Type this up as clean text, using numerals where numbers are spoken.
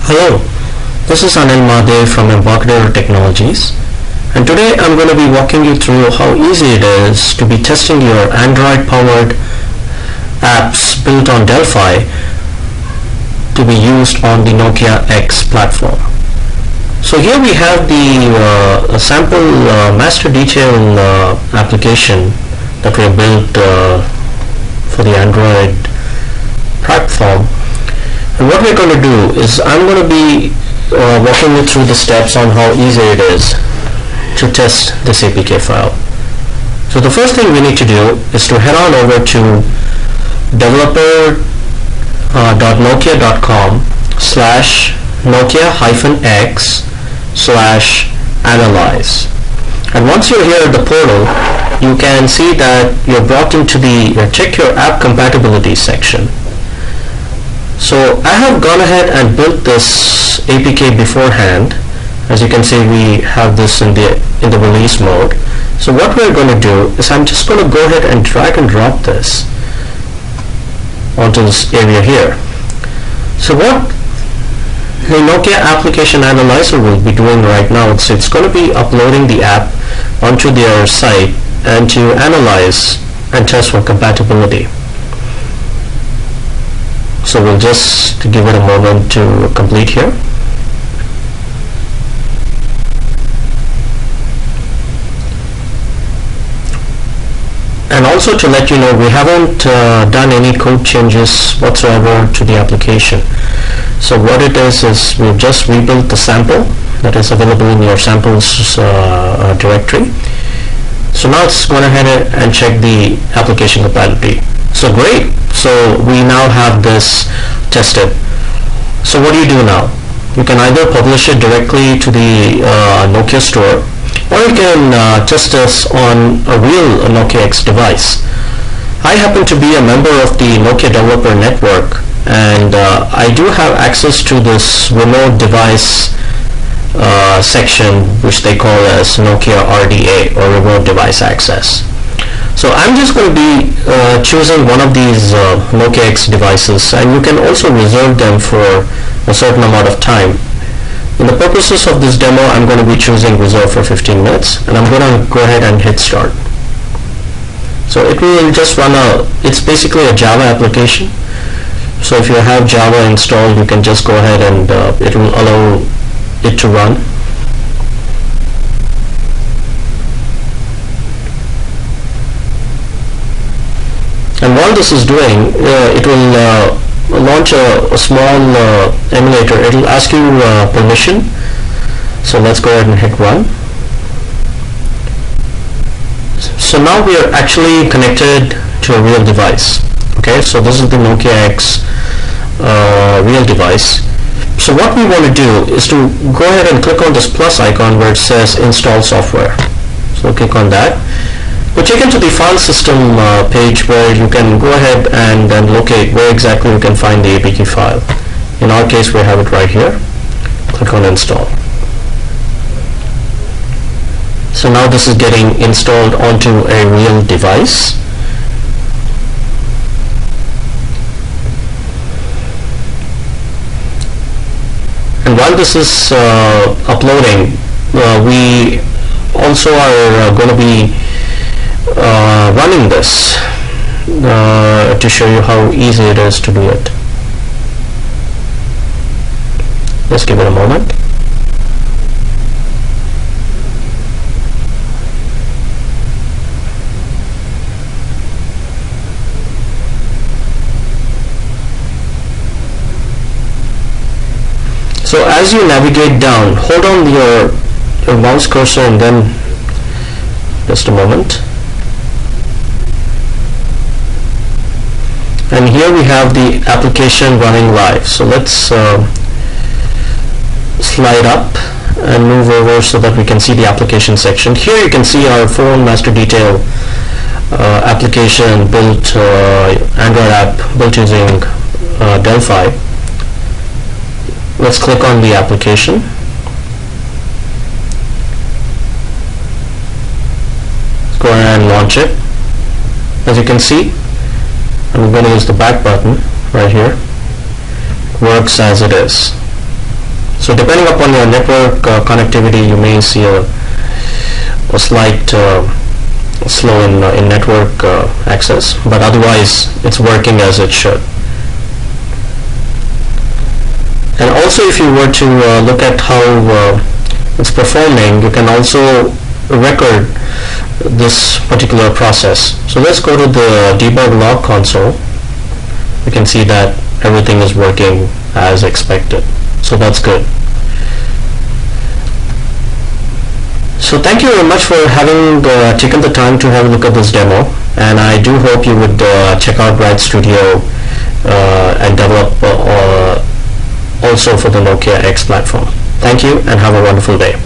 Hello, this is Anil Mahadev from Embarcadero Technologies, and today I'm going to be walking you through how easy it is to be testing your Android-powered apps built on Delphi to be used on the Nokia X platform. So here we have the sample master detail application that we have built for the Android platform. And what we're going to do is I'm going to be walking you through the steps on how easy it is to test this APK file. So the first thing we need to do is to head on over to developer.nokia.com/nokia-x/analyze. And once you're here at the portal, you can see that you're brought into the check your app compatibility section. So I have gone ahead and built this APK beforehand. As you can see, we have this in the release mode. So what we're going to do is I'm just going to go ahead and drag and drop this onto this area here. So what the Nokia Application Analyzer will be doing right now is it's going to be uploading the app onto their site and to analyze and test for compatibility. So we'll just give it a moment to complete here. And also to let you know, we haven't done any code changes whatsoever to the application. So what it is we've just rebuilt the sample that is available in your samples directory. So now it's going ahead and check the application compatibility. So great. So we now have this tested. So what do you do now? You can either publish it directly to the Nokia store, or you can test this on a real Nokia X device. I happen to be a member of the Nokia Developer Network, and I do have access to this remote device section, which they call as Nokia RDA, or Remote Device Access. So I'm just going to be choosing one of these Nokia X devices, and you can also reserve them for a certain amount of time. In the purposes of this demo, I'm going to be choosing reserve for 15 minutes, and I'm going to go ahead and hit start. So it will just run it's basically a Java application. So if you have Java installed, you can just go ahead and it will allow it to run. And while this is doing, it will launch a small emulator. It will ask you permission. So let's go ahead and hit run. So now we are actually connected to a real device. Okay, so this is the Nokia X real device. So what we want to do is to go ahead and click on this plus icon where it says install software. So click on that. We're taken to the file system page where you can go ahead and then locate where exactly you can find the APK file. In our case, we have it right here. Click on install. So now this is getting installed onto a real device. And while this is uploading, we also are going to be running this to show you how easy it is to do it. Just give it a moment. So as you navigate down, hold on your mouse cursor and then just a moment. And here we have the application running live. So let's slide up and move over so that we can see the application section. Here you can see our phone master detail application built, Android app built using Delphi. Let's click on the application. Let's go ahead and launch it. As you can see, I'm going to use the back button right here. Works as it is. So depending upon your network connectivity, you may see a slight slow in network access, but otherwise it's working as it should. And also, if you were to look at how it's performing, you can also record this particular process. So let's go to the debug log console. You can see that everything is working as expected. So that's good. So thank you very much for having taken the time to have a look at this demo, and I do hope you would check out RAD Studio and develop also for the Nokia X platform. Thank you and have a wonderful day.